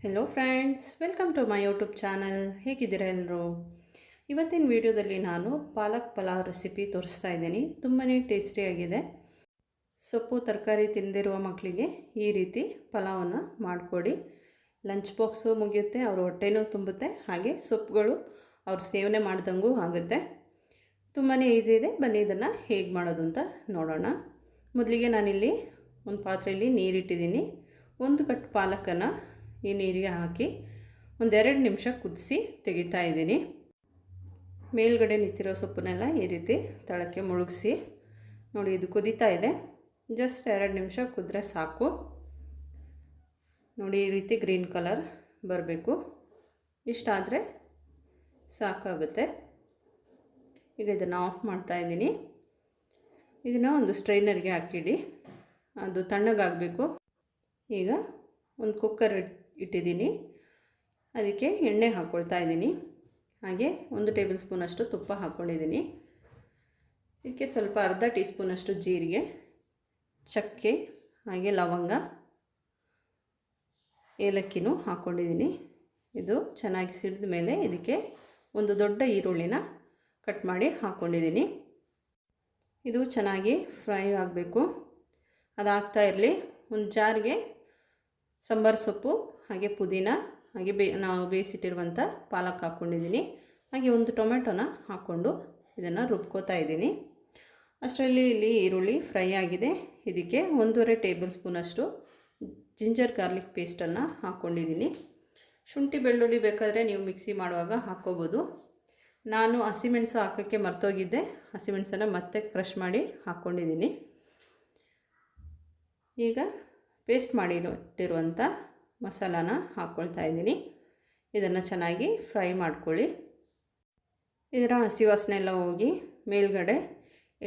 Hello friends, welcome to my YouTube channel. ಹೇಗಿದ್ದೀರಾ ಎಲ್ಲರೂ? ಇವತ್ತಿನ ವಿಡಿಯೋದಲ್ಲಿ ನಾನು ಪಾಲಕ್ ಪಲಾವ್ ರೆಸಿಪಿ ತೋರಿಸ್ತಾ ಇದ್ದೀನಿ. ತುಂಬಾ ಟೇಸ್ಟಿಯಾಗಿದೆ. ಸೊಪ್ಪು ತರಕಾರಿ ತಿಂದಿರುವ ಮಕ್ಕಳಿಗೆ ಈ ರೀತಿ ಪಲಾವನ್ನು ಮಾಡಿಕೊಡಿ. ಲಂಚ್ ಬಾಕ್ಸು ಮುಗಿಯುತ್ತೆ, ಅವ್ರ ಹೊಟ್ಟೆನೂ ತುಂಬುತ್ತೆ, ಹಾಗೆ ಸೊಪ್ಪುಗಳು ಅವ್ರು ಸೇವನೆ ಮಾಡ್ದಂಗೂ ಆಗುತ್ತೆ. ತುಂಬಾ ಈಸಿ ಇದೆ. ಬನ್ನಿ ಇದನ್ನು ಹೇಗೆ ಮಾಡೋದು ಅಂತ ನೋಡೋಣ. ಮೊದಲಿಗೆ ನಾನಿಲ್ಲಿ ಒಂದು ಪಾತ್ರೆಯಲ್ಲಿ ನೀರಿಟ್ಟಿದ್ದೀನಿ. 1 ಕಟ್ ಪಾಲಕನ್ನು ಈ ನೀರಿಗೆ ಹಾಕಿ 2 ನಿಮಿಷ ಕುದಿಸಿ ತೆಗಿತಾ ಇದ್ದೀನಿ. ಮೇಲ್ಗಡೆ ನಿಂತಿರೋ ಸೊಪ್ಪನ್ನೆಲ್ಲ ಈ ರೀತಿ ತಳಕ್ಕೆ ಮುಳುಗಿಸಿ ನೋಡಿ, ಇದು ಕುದೀತಾ ಇದೆ. ಜಸ್ಟ್ 2 ನಿಮಿಷ ಕುದ್ರೆ ಸಾಕು. ನೋಡಿ, ಈ ರೀತಿ ಗ್ರೀನ್ ಕಲರ್ ಬರಬೇಕು. ಇಷ್ಟಾದರೆ ಸಾಕಾಗುತ್ತೆ. ಈಗ ಇದನ್ನು ಆಫ್ ಮಾಡ್ತಾ ಇದ್ದೀನಿ. ಇದನ್ನು ಒಂದು ಸ್ಟ್ರೈನರ್ಗೆ ಹಾಕಿಡಿ, ಅದು ತಣ್ಣಗಾಗಬೇಕು. ಈಗ ಒಂದು ಕುಕ್ಕರ್ ಇಟ್ಟಿದ್ದೀನಿ, ಅದಕ್ಕೆ ಎಣ್ಣೆ ಹಾಕ್ಕೊಳ್ತಾ ಇದ್ದೀನಿ. ಹಾಗೆ 1 ಟೇಬಲ್ ಸ್ಪೂನಷ್ಟು ತುಪ್ಪ ಹಾಕ್ಕೊಂಡಿದ್ದೀನಿ. ಇದಕ್ಕೆ ಸ್ವಲ್ಪ ಅರ್ಧ ಟೀ ಸ್ಪೂನಷ್ಟು ಜೀರಿಗೆ, ಚಕ್ಕೆ, ಹಾಗೆ ಲವಂಗ, ಏಲಕ್ಕಿನೂ ಹಾಕ್ಕೊಂಡಿದ್ದೀನಿ. ಇದು ಚೆನ್ನಾಗಿ ಸಿಡಿದ ಮೇಲೆ ಇದಕ್ಕೆ ಒಂದು ದೊಡ್ಡ ಈರುಳ್ಳಿನ ಕಟ್ ಮಾಡಿ ಹಾಕ್ಕೊಂಡಿದ್ದೀನಿ. ಇದು ಚೆನ್ನಾಗಿ ಫ್ರೈ ಆಗಬೇಕು. ಅದಾಗ್ತಾ ಇರಲಿ. ಒಂದು ಜಾರ್ಗೆ ಸಾಂಬಾರು ಸೊಪ್ಪು, ಹಾಗೆ ಪುದೀನ, ಹಾಗೆ ನಾವು ಬೇಯಿಸಿಟ್ಟಿರುವಂಥ ಪಾಲಕ್ ಹಾಕ್ಕೊಂಡಿದ್ದೀನಿ. ಹಾಗೆ ಒಂದು ಟೊಮೆಟೊನ ಹಾಕ್ಕೊಂಡು ಇದನ್ನು ರುಬ್ಕೋತಾ ಇದ್ದೀನಿ. ಅಷ್ಟರಲ್ಲಿ ಇಲ್ಲಿ ಈರುಳ್ಳಿ ಫ್ರೈ ಆಗಿದೆ. ಇದಕ್ಕೆ 1.5 ಟೇಬಲ್ ಸ್ಪೂನಷ್ಟು ಜಿಂಜರ್ ಗಾರ್ಲಿಕ್ ಪೇಸ್ಟನ್ನು ಹಾಕ್ಕೊಂಡಿದ್ದೀನಿ. ಶುಂಠಿ ಬೆಳ್ಳುಳ್ಳಿ ಬೇಕಾದರೆ ನೀವು ಮಿಕ್ಸಿ ಮಾಡುವಾಗ ಹಾಕ್ಕೋಬೋದು. ನಾನು ಹಸಿಮೆಣಸು ಹಾಕೋಕ್ಕೆ ಮರ್ತೋಗಿದ್ದೆ. ಹಸಿಮೆಣಸನ್ನು ಮತ್ತೆ ಕ್ರಷ್ ಮಾಡಿ ಹಾಕ್ಕೊಂಡಿದ್ದೀನಿ. ಈಗ ಪೇಸ್ಟ್ ಮಾಡಿಟ್ಟಿರುವಂಥ ಮಸಾಲಾನ ಹಾಕ್ಕೊಳ್ತಾ ಇದ್ದೀನಿ. ಇದನ್ನು ಚೆನ್ನಾಗಿ ಫ್ರೈ ಮಾಡ್ಕೊಳ್ಳಿ. ಇದರ ಹಸಿ ವಾಸನೆ ಎಲ್ಲ ಹೋಗಿ ಮೇಲ್ಗಡೆ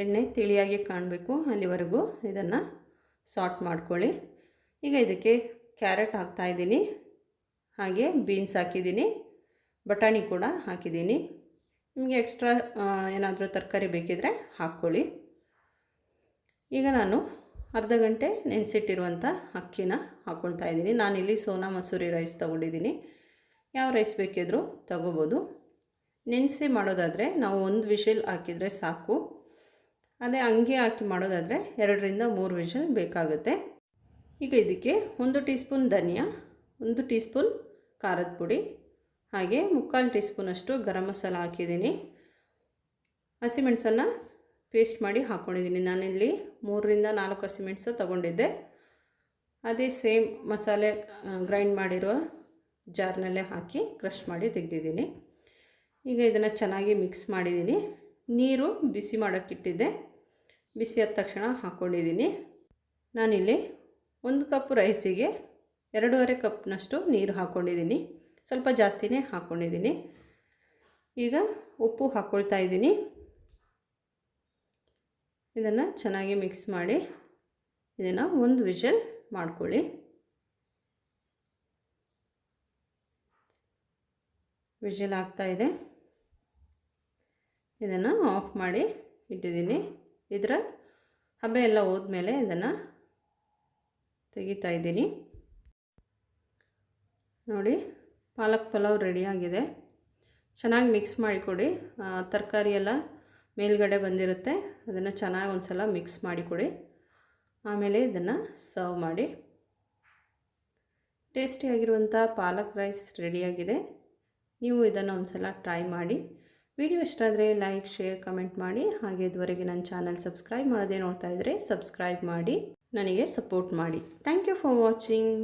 ಎಣ್ಣೆ ತಿಳಿಯಾಗಿ ಕಾಣಬೇಕು, ಅಲ್ಲಿವರೆಗೂ ಇದನ್ನು ಸಾಟ್ ಮಾಡ್ಕೊಳ್ಳಿ. ಈಗ ಇದಕ್ಕೆ ಕ್ಯಾರೆಟ್ ಹಾಕ್ತಾಯಿದ್ದೀನಿ, ಹಾಗೆ ಬೀನ್ಸ್ ಹಾಕಿದ್ದೀನಿ, ಬಟಾಣಿ ಕೂಡ ಹಾಕಿದ್ದೀನಿ. ನಿಮಗೆ ಎಕ್ಸ್ಟ್ರಾ ಏನಾದರೂ ತರಕಾರಿ ಬೇಕಿದ್ದರೆ ಹಾಕ್ಕೊಳ್ಳಿ. ಈಗ ನಾನು ಅರ್ಧ ಗಂಟೆ ನೆನೆಸಿಟ್ಟಿರುವಂಥ ಅಕ್ಕಿನ ಹಾಕ್ಕೊಳ್ತಾ ಇದ್ದೀನಿ. ನಾನಿಲ್ಲಿ ಸೋನಾ ಮಸೂರಿ ರೈಸ್ ತೊಗೊಂಡಿದ್ದೀನಿ. ಯಾವ ರೈಸ್ ಬೇಕಿದ್ರೂ ತೊಗೋಬೋದು. ನೆನೆಸಿ ಮಾಡೋದಾದರೆ ನಾವು 1 ವಿಷಲ್ ಹಾಕಿದರೆ ಸಾಕು. ಅದೇ ಹಂಗೆ ಹಾಕಿ ಮಾಡೋದಾದರೆ 2 ರಿಂದ 3 ವಿಷಲ್ ಬೇಕಾಗುತ್ತೆ. ಈಗ ಇದಕ್ಕೆ 1 ಟೀ ಸ್ಪೂನ್ ಧನಿಯಾ, 1 ಟೀ ಸ್ಪೂನ್ ಖಾರದ ಪುಡಿ, ಹಾಗೆ 3/4 ಟೀ ಸ್ಪೂನಷ್ಟು ಗರಂ ಮಸಾಲ ಹಾಕಿದ್ದೀನಿ. ಹಸಿಮೆಣಸನ್ನು ಪೇಸ್ಟ್ ಮಾಡಿ ಹಾಕ್ಕೊಂಡಿದ್ದೀನಿ. ನಾನಿಲ್ಲಿ 3 ರಿಂದ 4 ಹಸಿಮೆಣಸು ತೊಗೊಂಡಿದ್ದೆ. ಅದೇ ಸೇಮ್ ಮಸಾಲೆ ಗ್ರೈಂಡ್ ಮಾಡಿರೋ ಜಾರ್ನಲ್ಲೇ ಹಾಕಿ ಕ್ರಷ್ ಮಾಡಿ ತೆಗೆದಿದ್ದೀನಿ. ಈಗ ಇದನ್ನು ಚೆನ್ನಾಗಿ ಮಿಕ್ಸ್ ಮಾಡಿದ್ದೀನಿ. ನೀರು ಬಿಸಿ ಮಾಡೋಕ್ಕಿಟ್ಟಿದ್ದೆ. ಬಿಸಿ ಆದ ತಕ್ಷಣ ಹಾಕ್ಕೊಂಡಿದ್ದೀನಿ. ನಾನಿಲ್ಲಿ 1 ಕಪ್ ರೈಸಿಗೆ 2.5 ಕಪ್ನಷ್ಟು ನೀರು ಹಾಕ್ಕೊಂಡಿದ್ದೀನಿ. ಸ್ವಲ್ಪ ಜಾಸ್ತಿನೇ ಹಾಕ್ಕೊಂಡಿದ್ದೀನಿ. ಈಗ ಉಪ್ಪು ಹಾಕ್ಕೊಳ್ತಾ ಇದ್ದೀನಿ. ಇದನ್ನು ಚೆನ್ನಾಗಿ ಮಿಕ್ಸ್ ಮಾಡಿ ಇದನ್ನು 1 ವಿಷಲ್ ಮಾಡ್ಕೊಳ್ಳಿ. ವಿಷಲ್ ಆಗ್ತಾಯಿದೆ. ಇದನ್ನು ಆಫ್ ಮಾಡಿ ಇಟ್ಟಿದ್ದೀನಿ. ಇದರ ಹಬೆ ಎಲ್ಲ ಹೋದ್ಮೇಲೆ ಇದನ್ನು ತೆಗಿತಾ ಇದ್ದೀನಿ. ನೋಡಿ, ಪಾಲಕ್ ಪಲಾವ್ ರೆಡಿಯಾಗಿದೆ. ಚೆನ್ನಾಗಿ ಮಿಕ್ಸ್ ಮಾಡಿಕೊಡಿ. ತರಕಾರಿ ಎಲ್ಲ ಮೇಲ್ಗಡೆ ಬಂದಿರುತ್ತೆ. ಅದನ್ನು ಚೆನ್ನಾಗಿ ಒಂದು ಸಲ ಮಿಕ್ಸ್ ಮಾಡಿಕೊಡಿ. ಆಮೇಲೆ ಇದನ್ನು ಸರ್ವ್ ಮಾಡಿ. ಟೇಸ್ಟಿಯಾಗಿರುವಂಥ ಪಾಲಕ್ ರೈಸ್ ರೆಡಿಯಾಗಿದೆ. ನೀವು ಇದನ್ನು ಒಂದು ಸಲ ಟ್ರೈ ಮಾಡಿ. ವಿಡಿಯೋ ಇಷ್ಟ ಆದರೆ ಲೈಕ್, ಶೇರ್, ಕಮೆಂಟ್ ಮಾಡಿ. ಹಾಗೆ ಇದುವರೆಗೆ ನನ್ನ ಚಾನಲ್ ಸಬ್ಸ್ಕ್ರೈಬ್ ಮಾಡದೆ ನೋಡ್ತಾ ಇದ್ದರೆ ಸಬ್ಸ್ಕ್ರೈಬ್ ಮಾಡಿ, ನನಗೆ ಸಪೋರ್ಟ್ ಮಾಡಿ. Thank you for watching.